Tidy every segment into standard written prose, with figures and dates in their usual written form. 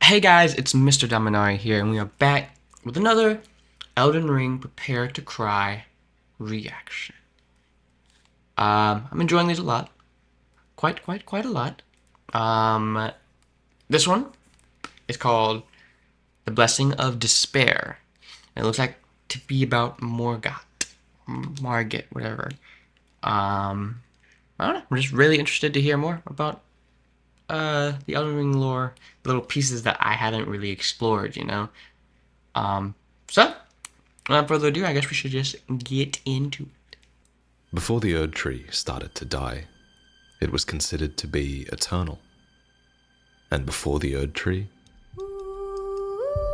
Hey guys, it's Mr. Dominari here, and we are back with another Elden Ring Prepare to Cry reaction. I'm enjoying these a lot. Quite a lot. This one is called The Blessing of Despair. And it looks like to be about Morgott, whatever. I don't know, I'm just really interested to hear more about the Elden Ring lore, the little pieces that I haven't really explored, So, without further ado, I guess we should just get into it. Before the Erd Tree started to die, it was considered to be eternal. And before the Erd Tree,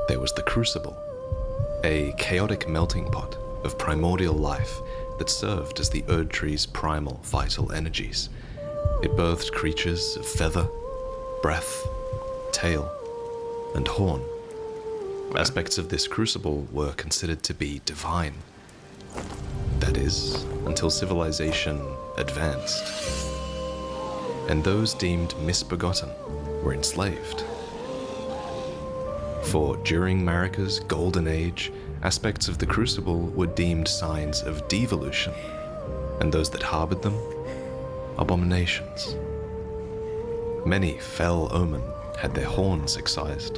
there was the Crucible, a chaotic melting pot of primordial life that served as the Erd Tree's primal vital energies. It birthed creatures of feather, breath, tail, and horn. Aspects of this crucible were considered to be divine. That is, until civilization advanced. And those deemed misbegotten were enslaved. For during Marika's golden age, aspects of the crucible were deemed signs of devolution, and those that harbored them, abominations. Many fell omen had their horns excised,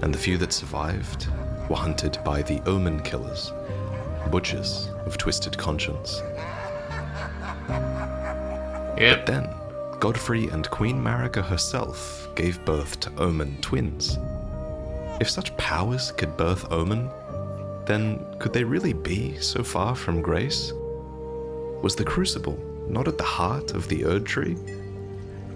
and the few that survived were hunted by the omen killers, butchers of twisted conscience. But then, Godfrey and Queen Marika herself gave birth to omen twins. If such powers could birth omen, then could they really be so far from grace? Was the crucible not at the heart of the Erd Tree?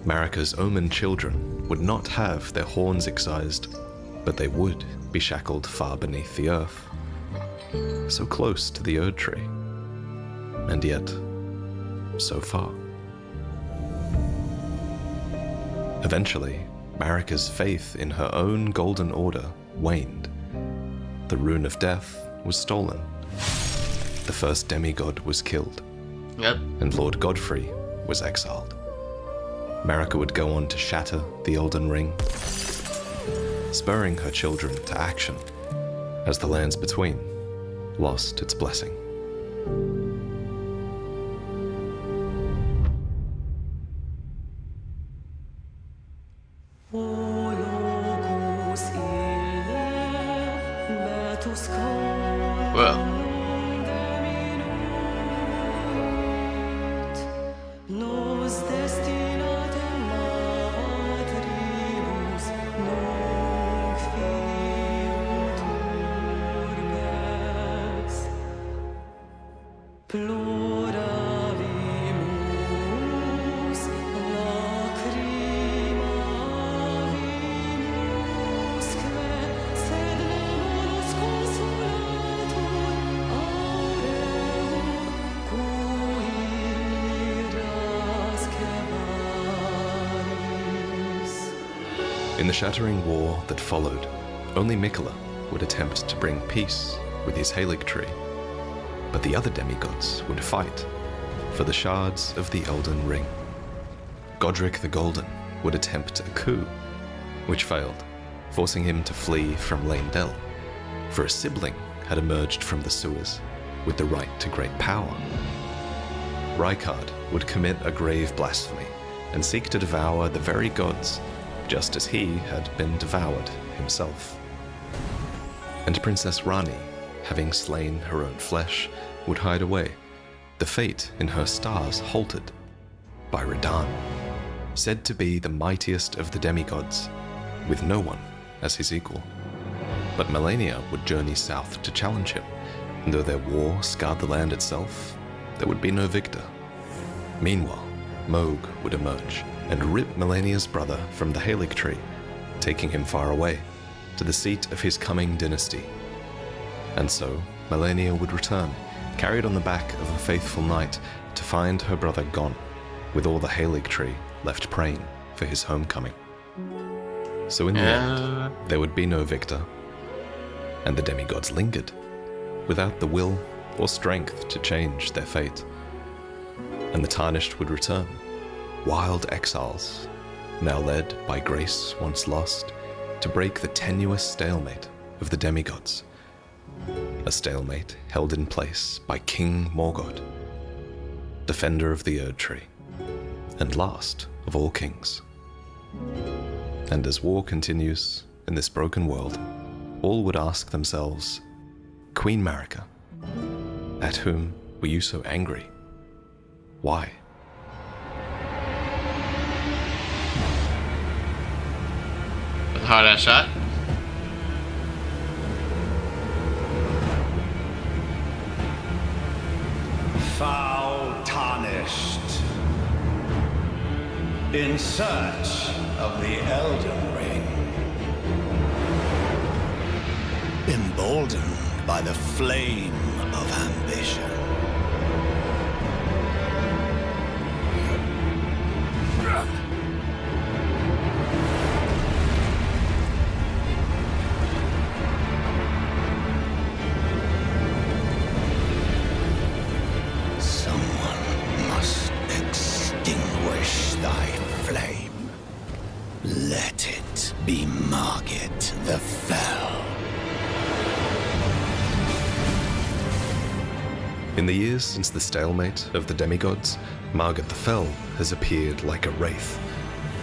Marika's omen children would not have their horns excised, but they would be shackled far beneath the earth, so close to the Erd Tree, and yet so far. Eventually, Marika's faith in her own golden order waned. The rune of death was stolen. The first demigod was killed. And Lord Godfrey was exiled. Marika would go on to shatter the Elden Ring, spurring her children to action as the lands between lost its blessing. Well, In the Shattering war that followed, only Miquella would attempt to bring peace with his Halig tree, but the other demigods would fight for the shards of the Elden Ring. Godric the Golden would attempt a coup, which failed, forcing him to flee from Leyndell, for a sibling had emerged from the sewers with the right to great power. Rykard would commit a grave blasphemy and seek to devour the very gods, just as he had been devoured himself. And Princess Rani, having slain her own flesh, would hide away, the fate in her stars halted by Radahn, said to be the mightiest of the demigods, with no one as his equal. But Malenia would journey south to challenge him, and though their war scarred the land itself, there would be no victor. Meanwhile, Mohg would emerge and rip Malenia's brother from the Halig tree, taking him far away, to the seat of his coming dynasty. And so, Malenia would return, carried on the back of a faithful knight, to find her brother gone, with all the Halig tree left praying for his homecoming. So in the end, there would be no victor, and the demigods lingered, without the will or strength to change their fate. And the Tarnished would return, wild exiles, now led by grace once lost, to break the tenuous stalemate of the demigods. A stalemate held in place by King Morgott, defender of the Erd Tree, and last of all kings. And as war continues in this broken world, all would ask themselves, Queen Marika, at whom were you so angry? Why? Hard ass shot. Foul Tarnished, in search of the Elden Ring, emboldened by the flame of ambition. Someone must extinguish thy flame. Let it be Morgott the Fell. In the years since the stalemate of the demigods, Morgott the Fell has appeared like a wraith,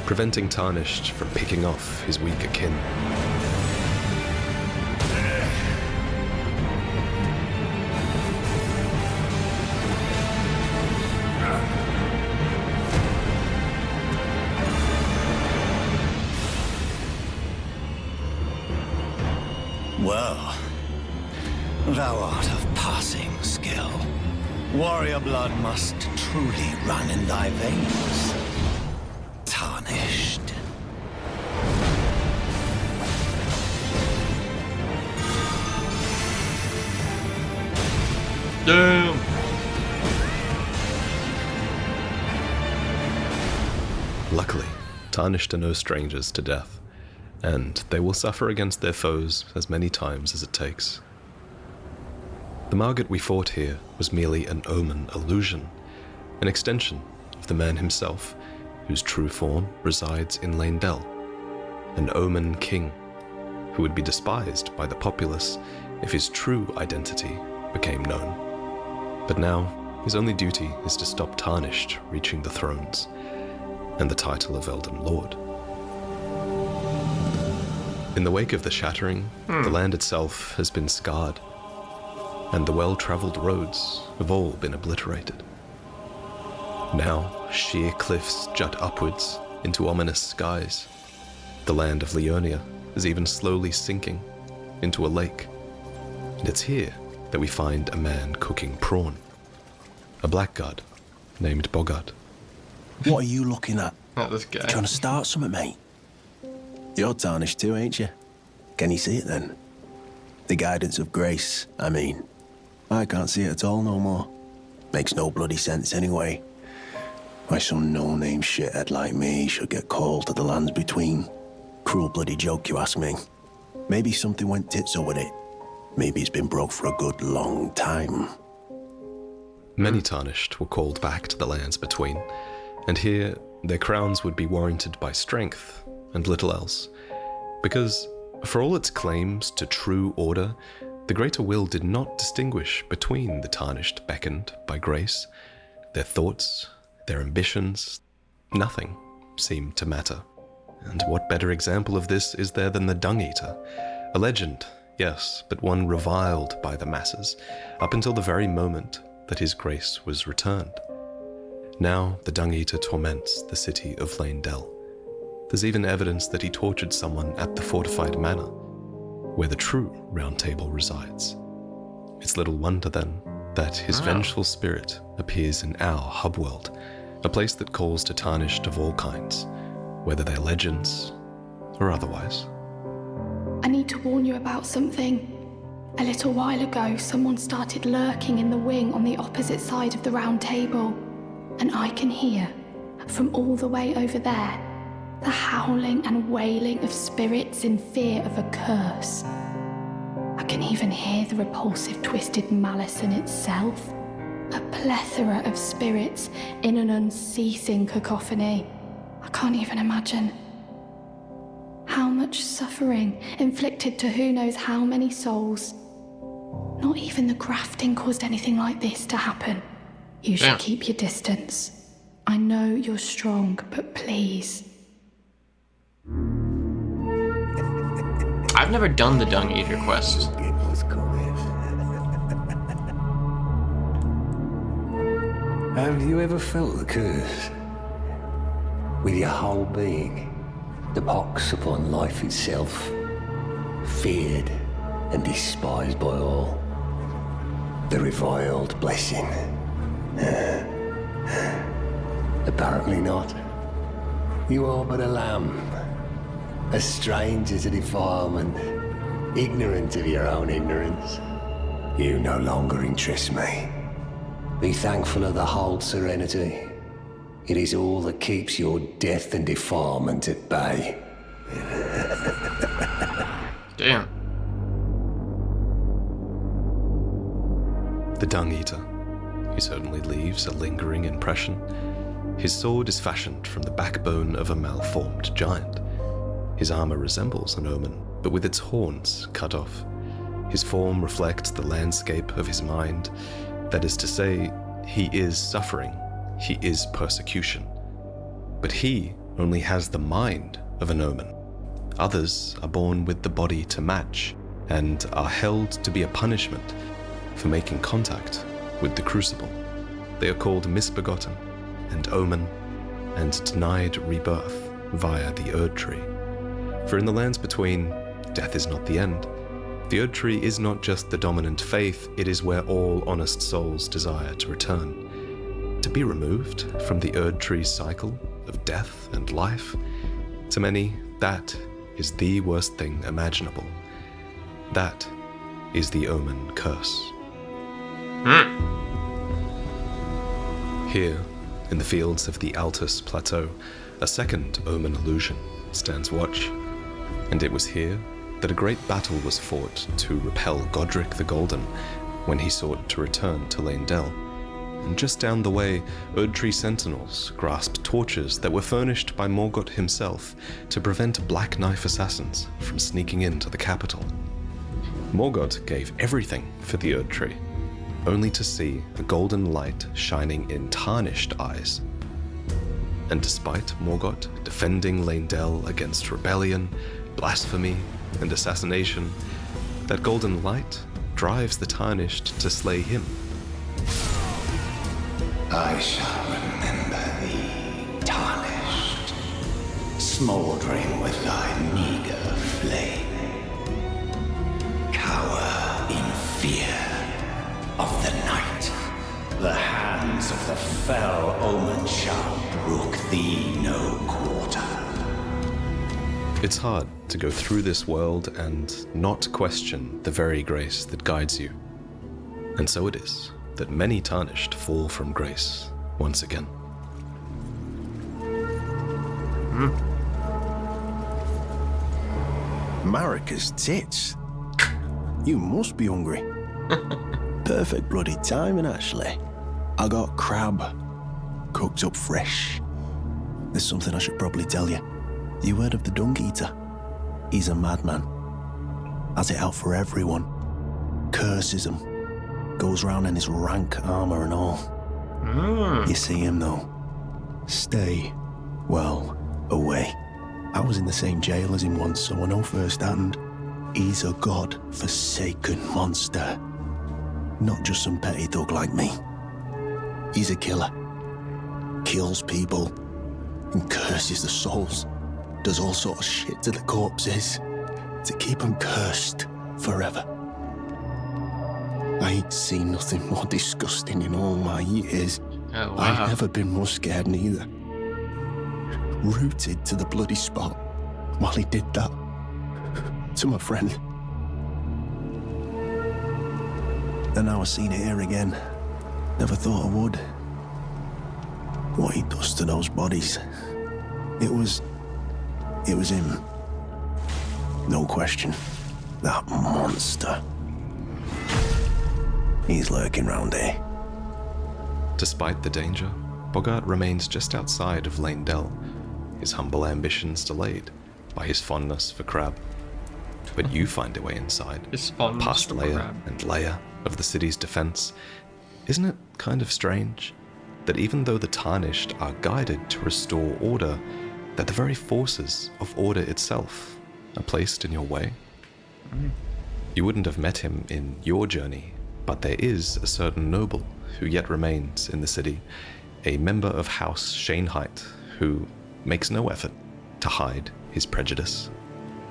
preventing Tarnished from picking off his weaker kin. Well, thou art of passing skill. Warrior blood must truly run in thy veins. Tarnished. Damn. Luckily, Tarnished are no strangers to death, and they will suffer against their foes as many times as it takes. The Morgott we fought here was merely an omen illusion, an extension of the man himself, whose true form resides in Leyndell, an omen king, who would be despised by the populace if his true identity became known. But now, his only duty is to stop Tarnished reaching the thrones, and the title of Elden Lord. In the wake of the Shattering, the land itself has been scarred, and the well-traveled roads have all been obliterated. Now, sheer cliffs jut upwards into ominous skies. The land of Leonia is even slowly sinking into a lake, and it's here that we find a man cooking prawn, a blackguard named Morgott. What are you looking at? Not this guy. Trying to start something, mate? You're tarnished too, ain't you? Can you see it then? The guidance of grace, I mean. I can't see it at all no more. Makes no bloody sense anyway. Why some no-name shithead like me should get called to the lands between. Cruel bloody joke, you ask me. Maybe something went tits up with it. Maybe it's been broke for a good long time. Many Tarnished were called back to the lands between, and here their crowns would be warranted by strength and little else. Because, for all its claims to true order, the Greater Will did not distinguish between the Tarnished beckoned by grace. Their thoughts, their ambitions, nothing seemed to matter. And what better example of this is there than the Dung Eater? A legend, yes, but one reviled by the masses, up until the very moment that his grace was returned. Now the Dung Eater torments the city of Leyndell. There's even evidence that he tortured someone at the fortified manor, where the true Round Table resides. It's little wonder, then, that his vengeful spirit appears in our hub world, a place that calls to Tarnished of all kinds, whether they're legends or otherwise. I need to warn you about something. A little while ago, someone started lurking in the wing on the opposite side of the Round Table, and I can hear, from all the way over there, the howling and wailing of spirits in fear of a curse. I can even hear the repulsive twisted malice in itself. A plethora of spirits in an unceasing cacophony. I can't even imagine. How much much suffering inflicted to who knows how many souls. Not even the grafting caused anything like this to happen. You should keep your distance. I know you're strong, but please. I've never done the Dung Eater quest. Have you ever felt the curse? With your whole being, the pox upon life itself, feared and despised by all. The reviled blessing. Apparently not. You are but a lamb, a stranger to defilement, ignorant of your own ignorance. You no longer interest me. Be thankful of the whole serenity. It is all that keeps your death and defilement at bay. Damn. The Dung Eater. He certainly leaves a lingering impression. His sword is fashioned from the backbone of a malformed giant. His armor resembles an omen, but with its horns cut off. His form reflects the landscape of his mind. That is to say, he is suffering, he is persecution. But he only has the mind of an omen. Others are born with the body to match, and are held to be a punishment for making contact with the Crucible. They are called misbegotten, and omen, and denied rebirth via the Erd Tree. For in the lands between, death is not the end. The Erd Tree is not just the dominant faith, it is where all honest souls desire to return. To be removed from the Erd Tree's cycle of death and life, to many, that is the worst thing imaginable. That is the Omen curse. Here, in the fields of the Altus Plateau, a second Omen illusion stands watch, and it was here that a great battle was fought to repel Godric the Golden when he sought to return to Leyndell. And just down the way, Erdtree sentinels grasped torches that were furnished by Morgott himself to prevent Black Knife assassins from sneaking into the capital. Morgott gave everything for the Erdtree, only to see a golden light shining in Tarnished eyes. And despite Morgott defending Leyndell against rebellion, blasphemy, and assassination, that golden light drives the Tarnished to slay him. I shall remember thee, Tarnished, smouldering with thy meager flame. Cower in fear of the night. The hands of the fell omen shall brook thee no quarter. It's hard to go through this world and not question the very grace that guides you. And so it is that many Tarnished fall from grace once again. Marika's tits. You must be hungry. Perfect bloody timing, actually. I got crab, cooked up fresh. There's something I should probably tell you. You heard of the Dung Eater? He's a madman. Has it out for everyone. Curses them. Goes round in his rank armor and all. You see him, though. Stay, well, away. I was in the same jail as him once, so I know firsthand. He's a god-forsaken monster. Not just some petty thug like me. He's a killer. Kills people and curses the souls. Does all sort of shit to the corpses to keep them cursed forever. I ain't seen nothing more disgusting in all my years. Oh, wow. I've never been more scared neither. Rooted to the bloody spot while he did that to my friend. And now I've seen it here again. Never thought I would. What he does to those bodies. It was him. No question. That monster. He's lurking round here. Despite the danger, Morgott remains just outside of Leyndell, his humble ambitions delayed. by his fondness for crab. But you find a way inside, His fondness past for layer crab. and layer of the city's defense. Isn't it kind of strange that even though the Tarnished are guided to restore order, that the very forces of order itself are placed in your way? You wouldn't have met him in your journey, but there is a certain noble who yet remains in the city, a member of House Shaneheit, who makes no effort to hide his prejudice.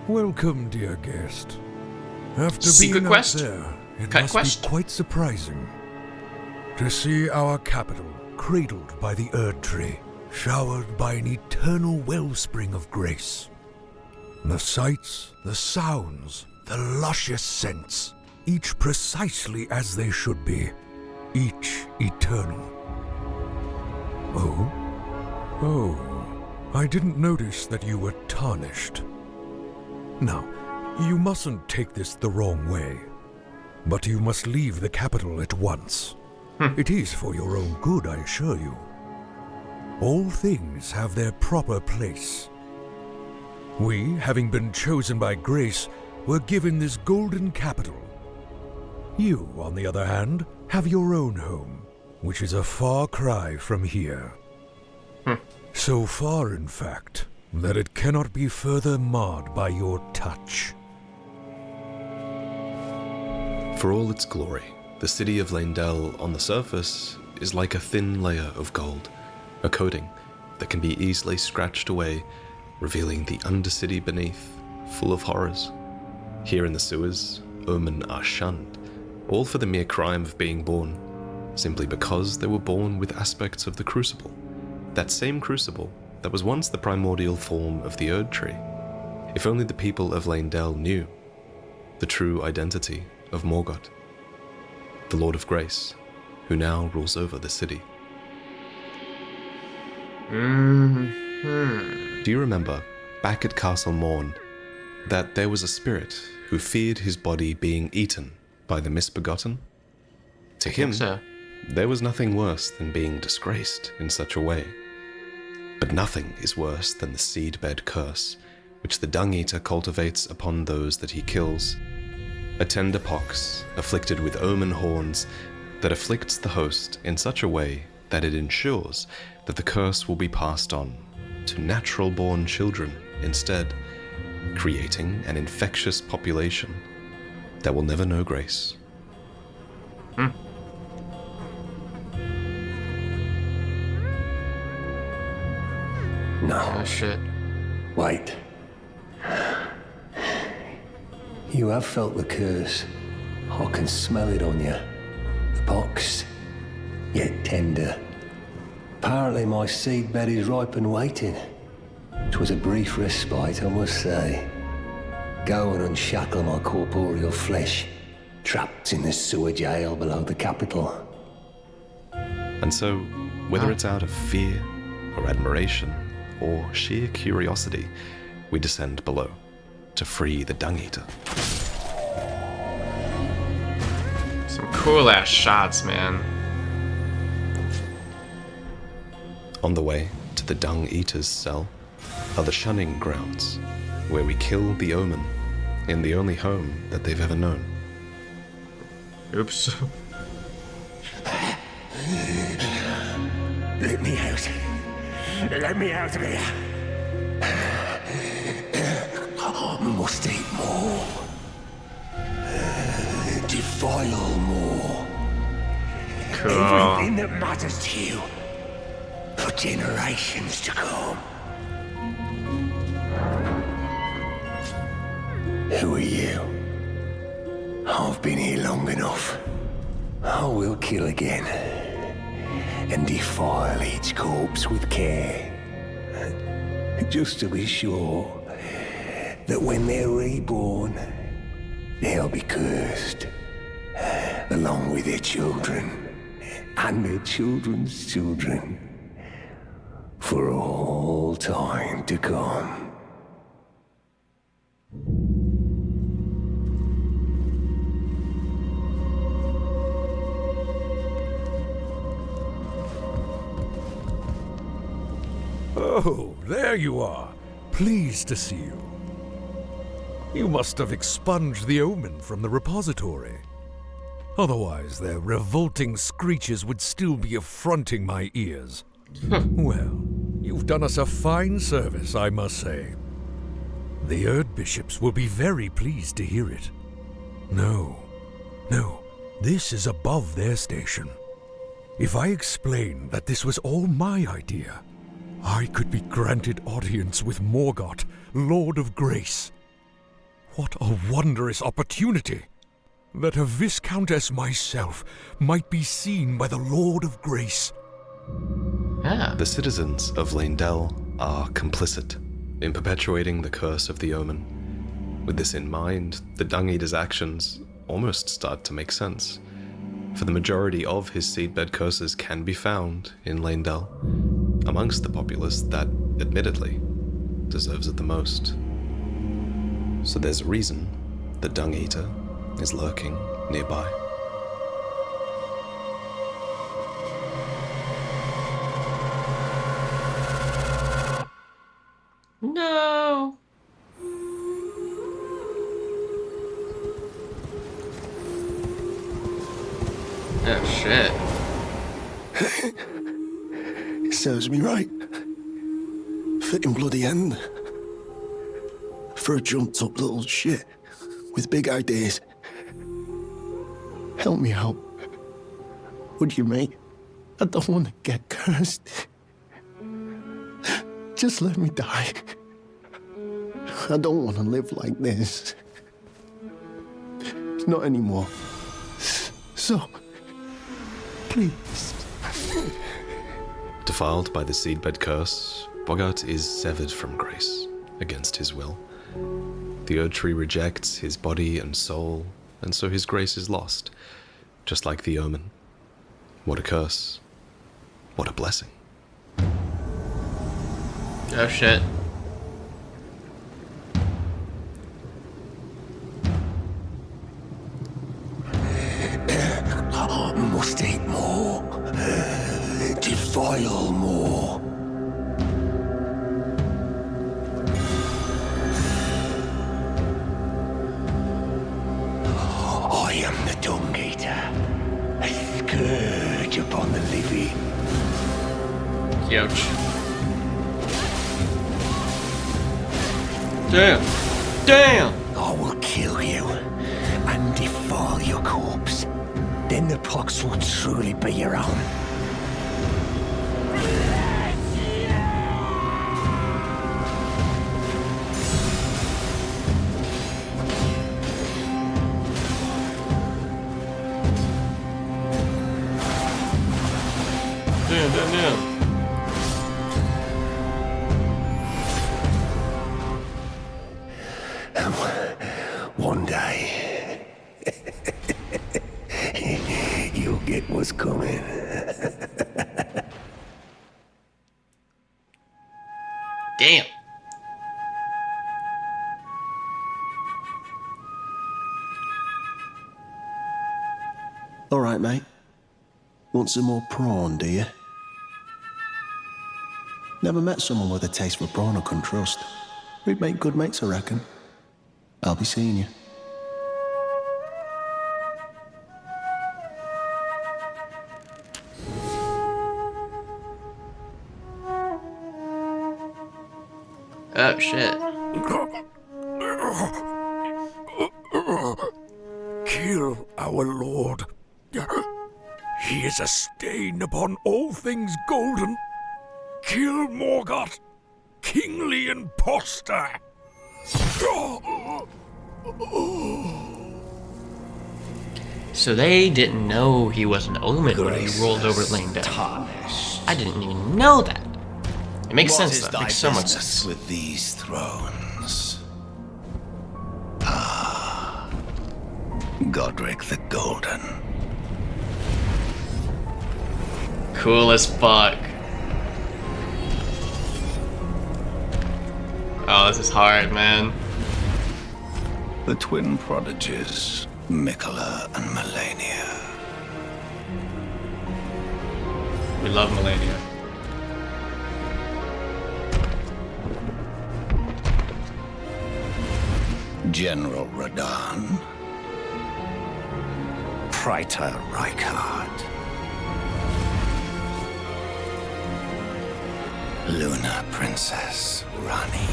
Welcome, dear guest. After Secret being quest? out there, it Cut must quest? be quite surprising to see our capital cradled by the Erd Tree, showered by an eternal wellspring of grace. The sights, the sounds, the luscious scents, each precisely as they should be, each eternal. Oh, I didn't notice that you were tarnished. Now, you mustn't take this the wrong way, but you must leave the capital at once. It is for your own good, I assure you. All things have their proper place. We, having been chosen by grace, were given this golden capital. You, on the other hand, have your own home, which is a far cry from here. So far, in fact, that it cannot be further marred by your touch. For all its glory, the city of Leyndell on the surface is like a thin layer of gold, a coating that can be easily scratched away, revealing the undercity beneath, full of horrors. Here in the sewers, Omen are shunned, all for the mere crime of being born, simply because they were born with aspects of the Crucible, that same Crucible that was once the primordial form of the Erd Tree. If only the people of Leyndell knew the true identity of Morgott, the Lord of Grace, who now rules over the city. Do you remember, back at Castle Morn, that there was a spirit who feared his body being eaten by the misbegotten? To him, so. there was nothing worse than being disgraced in such a way. But nothing is worse than the seedbed curse, which the Dung Eater cultivates upon those that he kills. A tender pox, afflicted with omen horns, that afflicts the host in such a way that it ensures that the curse will be passed on to natural-born children instead, creating an infectious population that will never know grace. No, Oh shit. wait. You have felt the curse. I can smell it on you. The pox, yet tender. Apparently my seedbed is ripe and waiting. 'Twas a brief respite, I must say. Go and unshackle my corporeal flesh, trapped in the sewer jail below the capital. And so, whether it's out of fear, or admiration, or sheer curiosity, we descend below to free the Dung Eater. Some cool ass shots, man. On the way to the Dung Eater's cell are the shunning grounds, where we kill the Omen in the only home that they've ever known. Oops. Let me out. Let me out of here. Must eat more. Defile more. Cool. Everything that matters to you. For generations to come. Who are you? I've been here long enough. I will kill again. And defile each corpse with care. Just to be sure that when they're reborn, they'll be cursed, along with their children and their children's children, for all time to come. Oh, there you are. Pleased to see you. You must have expunged the omen from the repository. Otherwise, their revolting screeches would still be affronting my ears. Well, you've done us a fine service, I must say. The Erd Bishops will be very pleased to hear it. No, this is above their station. If I explain that this was all my idea, I could be granted audience with Morgott, Lord of Grace. What a wondrous opportunity! That a Viscountess myself might be seen by the Lord of Grace. Yeah. The citizens of Leyndell are complicit in perpetuating the curse of the omen. With this in mind, the Dung Eater's actions almost start to make sense, for the majority of his seedbed curses can be found in Leyndell, amongst the populace that, admittedly, deserves it the most. So there's a reason the Dung Eater is lurking nearby. No. Oh shit. It serves me right. Fitting bloody end. For a jumped up little shit with big ideas. Help me out. Would you, mate? I don't want to get cursed. Just let me die. I don't want to live like this. Not anymore. So, please. Defiled by the seedbed curse, Morgott is severed from grace, against his will. The Erd Tree rejects his body and soul, and so his grace is lost, just like the omen. What a curse. What a blessing. Oh shit. Must eat more. Defile more. I am the Dung Eater, a scourge upon the living. Ouch. Damn! I will kill you and defile your corpse. Then the pox will truly be your own. Damn. One day, you'll get what's coming. Damn. All right, mate. Want some more prawn, do you? Never met someone with a taste for prawn I couldn't trust. We'd make good mates, I reckon. I'll be seeing you. Oh shit. Kill our lord. He is a stain upon all things golden. Kill Morgott, kingly impostor. So they didn't know he was an omen when he Grace rolled over Leyndell. Tarnished. I didn't even know that. It makes What sense is though. It thy makes so much business sense. with these thrones? Godric the Golden. Cool as fuck. Oh, this is hard, man. The twin prodigies, Mikola and Melania. We love Melania. General Radahn. Praetor Rykard. Luna Princess Rani.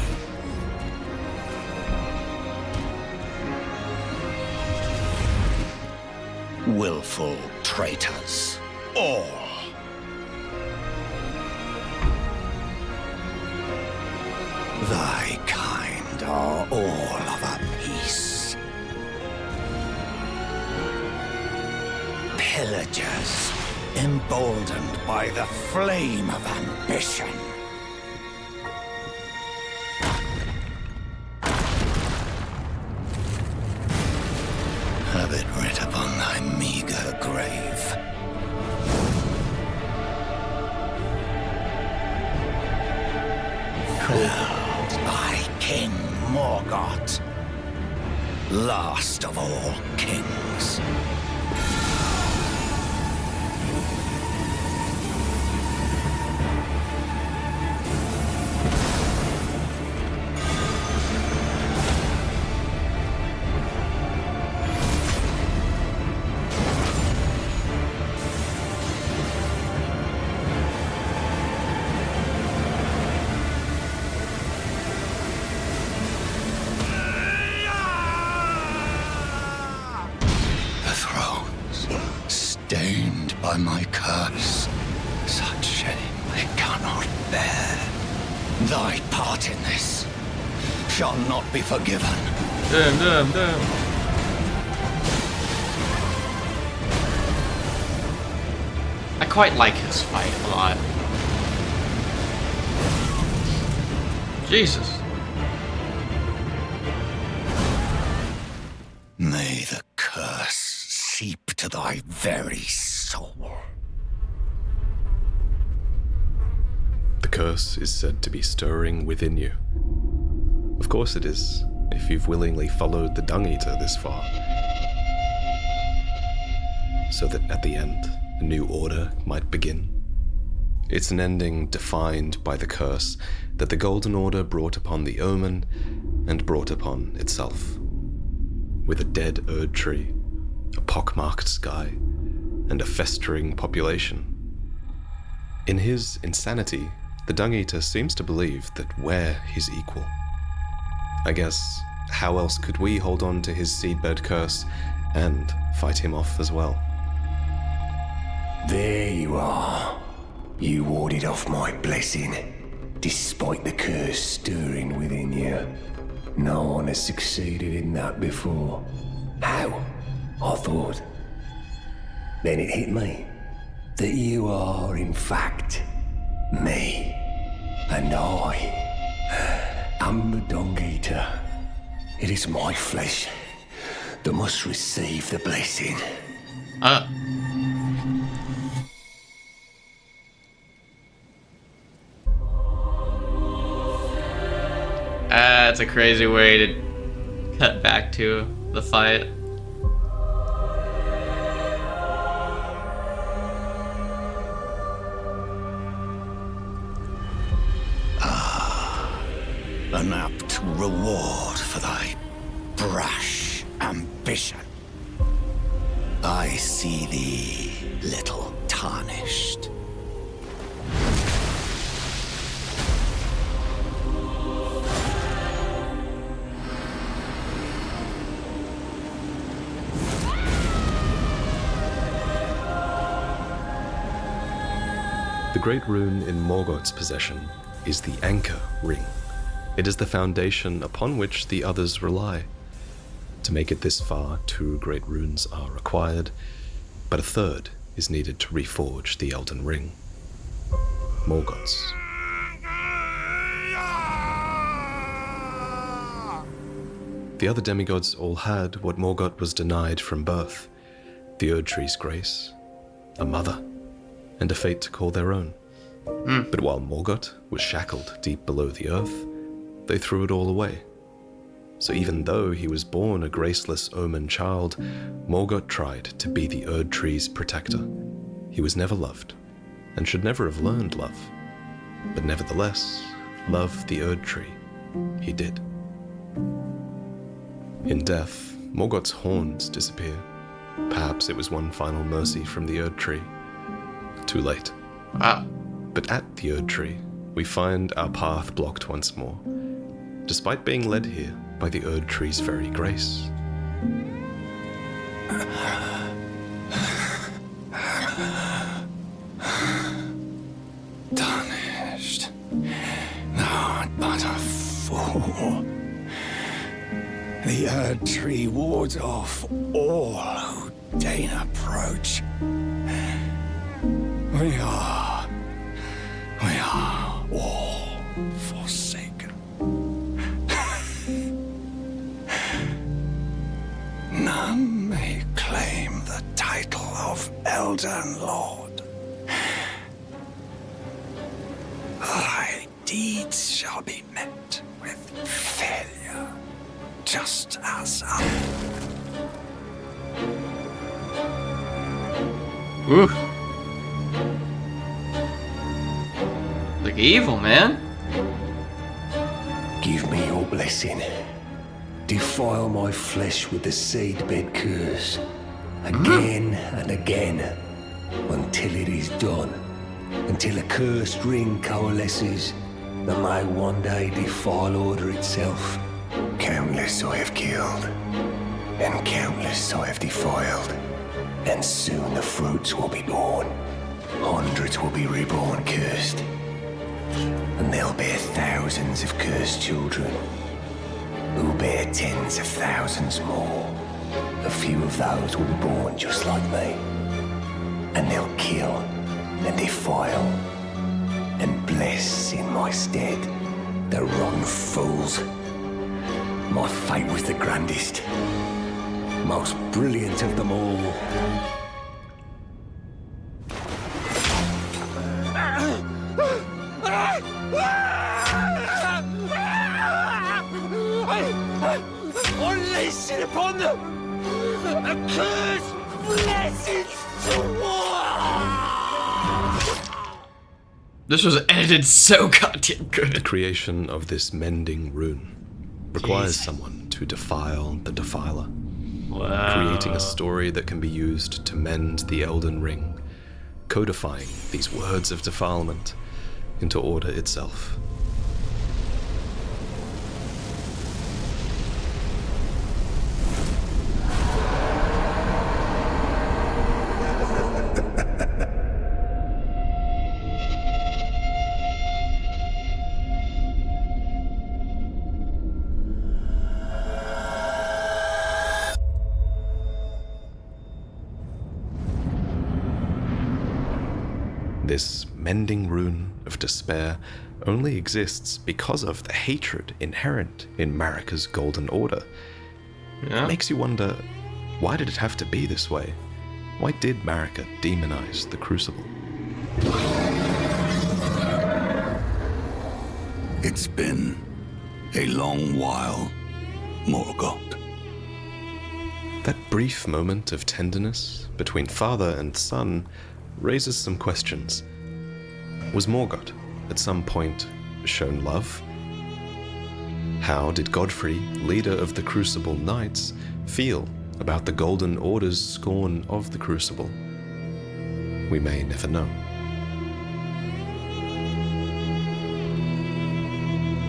Willful traitors, all. Thy kind are all of a piece. Pillagers, emboldened by the flame of ambition. Have it writ upon thy meager grave. Crowned by King Morgott, last of all kings. Stained by my curse, such shame I cannot bear. Thy part in this shall not be forgiven. Damn. I quite like this fight a lot. Jesus. May the curse seep to thy very soul. The curse is said to be stirring within you. Of course it is, if you've willingly followed the Dung Eater this far. So that at the end, a new order might begin. It's an ending defined by the curse that the Golden Order brought upon the Omen and brought upon itself. With a dead Erd tree, a pockmarked sky, and a festering population. In his insanity, the Dung Eater seems to believe that we're his equal. I guess, how else could we hold on to his seedbed curse and fight him off as well? There you are. You warded off my blessing, despite the curse stirring within you. No one has succeeded in that before. How? I thought. Then it hit me that you are, in fact, me. And I am the Dung Eater. It is my flesh that must receive the blessing. That's a crazy way to cut back to the fight. An apt reward for thy brash ambition. I see thee, little Tarnished. The great rune in Morgott's possession is the Anchor Ring. It is the foundation upon which the others rely. To make it this far, 2 great runes are required, but a third is needed to reforge the Elden Ring. Morgott's. The other demigods all had what Morgott was denied from birth: the Erd Tree's grace, a mother, and a fate to call their own. But while Morgott was shackled deep below the earth, they threw it all away. So even though he was born a graceless Omen child, Morgott tried to be the Erd Tree's protector. He was never loved, and should never have learned love. But nevertheless, love the Erd Tree he did. In death, Morgott's horns disappear. Perhaps it was one final mercy from the Erd Tree. Too late. Wow. But at the Erd Tree, we find our path blocked once more, despite being led here by the Erd Tree's very grace. Tarnished. Thou art but a fool. The Erd Tree wards off all who deign approach. We are all forsaken. None may claim the title of Elden Lord. Thy deeds shall be met with failure, just as Ooh. Look evil, man. Give me your blessing. Defile my flesh with the seedbed curse, again and again, until it is done. Until a cursed ring coalesces that may one day defile order itself. Countless I have killed, and countless I have defiled. And soon the fruits will be born. Hundreds will be reborn cursed. And they'll bear thousands of cursed children, who bear tens of thousands more. A few of those will be born just like me. And they'll kill and defile and bless in my stead. The rotten fools. My fate was the grandest, most brilliant of them all. Unleash it upon them! A curse blessings to war! This was edited so goddamn The good. creation of this mending rune requires Jesus. someone to defile the defiler, Wow. creating a story that can be used to mend the Elden Ring, codifying these words of defilement into order itself. This mending rune of despair only exists because of the hatred inherent in Marika's Golden Order. Yeah. It makes you wonder, why did it have to be this way? Why did Marika demonize the Crucible? It's been a long while, Morgott. That brief moment of tenderness between father and son raises some questions. Was Morgott, at some point, shown love? How did Godfrey, leader of the Crucible Knights, feel about the Golden Order's scorn of the Crucible? We may never know.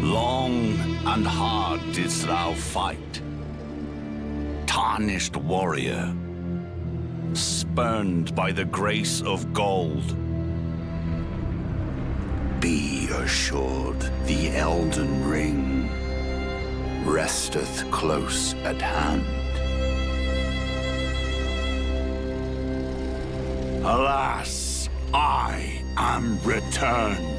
Long and hard didst thou fight, tarnished warrior, spurned by the grace of gold. Be assured the Elden Ring resteth close at hand. Alas, I am returned.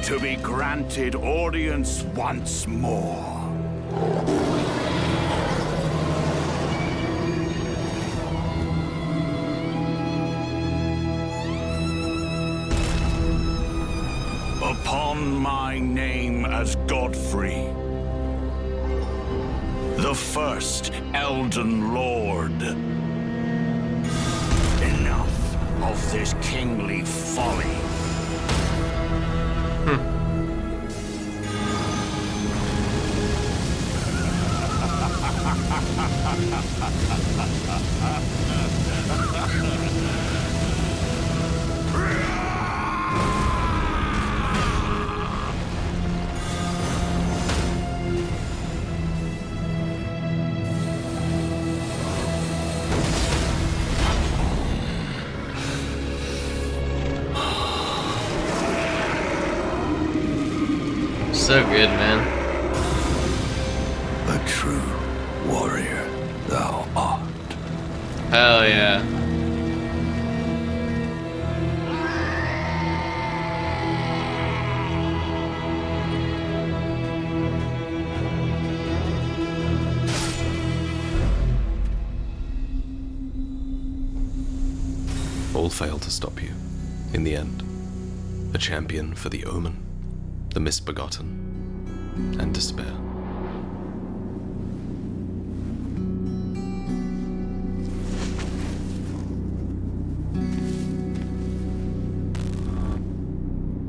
To be granted audience once more. Upon my name as Godfrey, the first Elden Lord. Enough of this kingly folly. so good, man. A true warrior thou art. Hell yeah. All failed to stop you. In the end, a champion for the Omen, the misbegotten, and despair.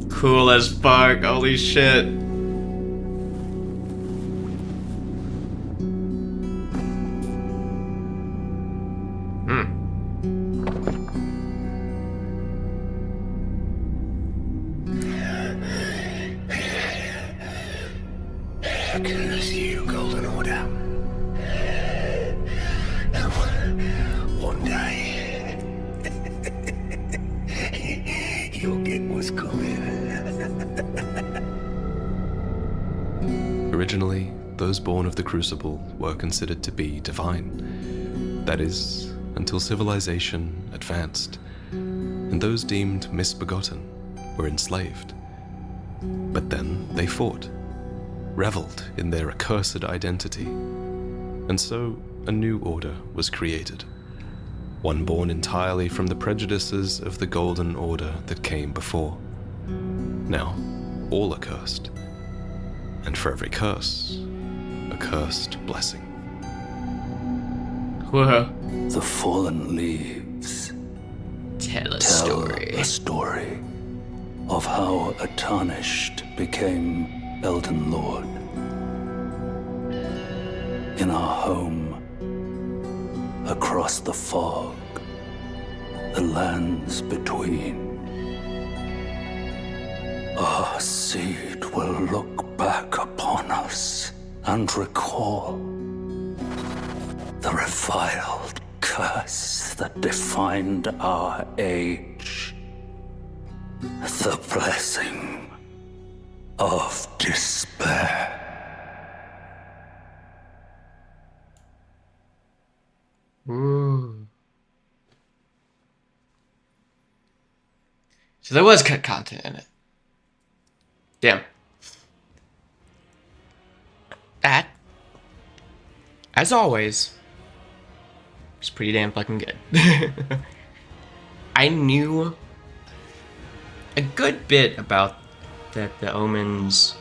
Cool as fuck, holy shit. Curse you, Golden Order. One day, you'll get what's coming. Originally, those born of the Crucible were considered to be divine. That is, until civilization advanced, and those deemed misbegotten were enslaved. But then they fought, reveled in their accursed identity, and so a new order was created, one born entirely from the prejudices of the Golden Order that came before. Now, all are cursed, and for every curse, a cursed blessing. Whoa. The fallen leaves Tell a tell story. a story of how a Tarnished became Elden Lord. In our home, across the fog, the lands between, our seed will look back upon us and recall the reviled curse that defined our age. The blessing of despair. Ooh. So there was cut content in it. Damn. That, as always, is pretty damn fucking good. I knew a good bit about the omens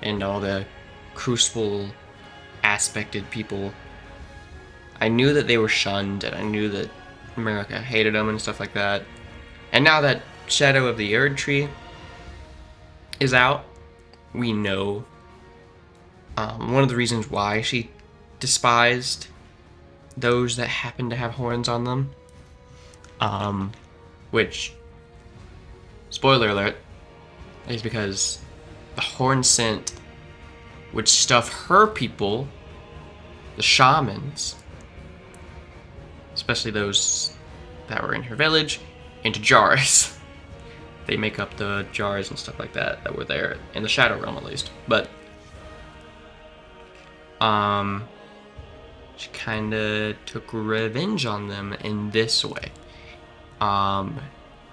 and all the Crucible aspected people. I knew that they were shunned, and I knew that America hated them and stuff like that. And now that Shadow of the Erd Tree is out, we know one of the reasons why she despised those that happen to have horns on them. Which, spoiler alert, is because the horn scent would stuff her people, the shamans, especially those that were in her village, into jars. They make up the jars and stuff like that that were there in the Shadow Realm, at least. But she kind of took revenge on them in this way.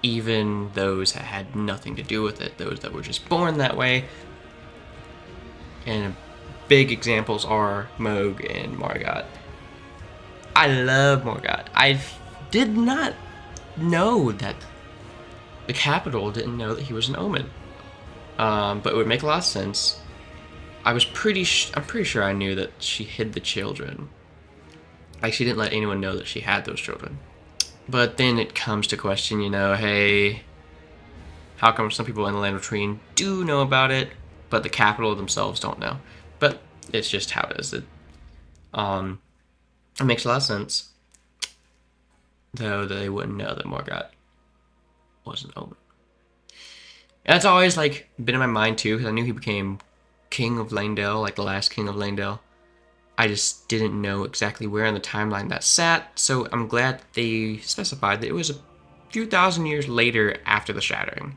Even those that had nothing to do with it, those that were just born that way. And big examples are Moog and Morgott. I love Morgott. I did not know that the capital didn't know that he was an omen. But it would make a lot of sense. I'm pretty sure I knew that she hid the children. Like, she didn't let anyone know that she had those children. But then it comes to question, hey, how come some people in the Land of Treen do know about it, but the capital themselves don't know? But it's just how it is. It makes a lot of sense, though, that they wouldn't know that Morgott was an omen. And that's always, been in my mind, too, because I knew he became King of Langdale, the last King of Langdale. I just didn't know exactly where in the timeline that sat, so I'm glad they specified that it was a few thousand years later after the Shattering.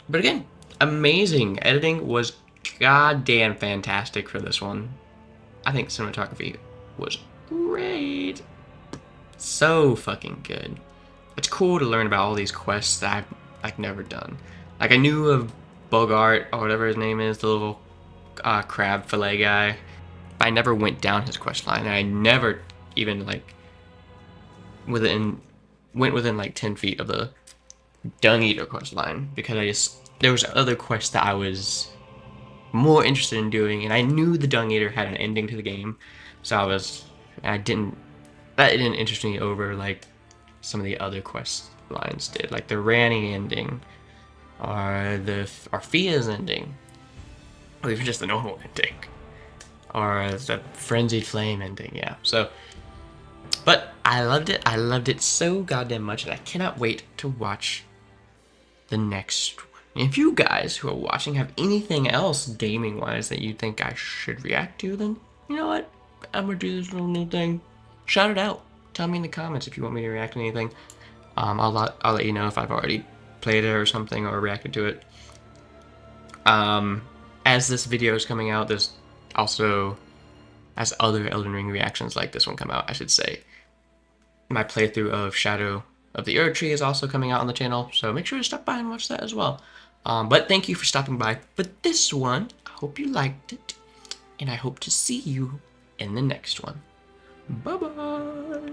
But again, amazing. Editing was goddamn fantastic for this one. I think cinematography was great. So fucking good. It's cool to learn about all these quests that I've like never done. Like I knew of Bogart or whatever his name is, the little crab fillet guy. But I never went down his quest line. And I never even like went within like 10 feet of the Dung Eater quest line because there was other quests that I was more interested in doing, and I knew the Dung Eater had an ending to the game, so that didn't interest me over like some of the other quest lines did, like the Ranny ending, or the Orphea's ending, or even just the normal ending, or the Frenzied Flame ending. Yeah, so. But I loved it. I loved it so goddamn much, and I cannot wait to watch the next one. If you guys who are watching have anything else gaming-wise that you think I should react to, then you know what? I'm gonna do this little new thing. Shout it out. Tell me in the comments if you want me to react to anything. I'll let you know if I've already played it or something or reacted to it. As this video is coming out, there's also, as other Elden Ring reactions like this one come out, I should say, my playthrough of Shadow of the Erdtree is also coming out on the channel, so make sure to stop by and watch that as well. But thank you for stopping by for this one. I hope you liked it, and I hope to see you in the next one. Bye-bye!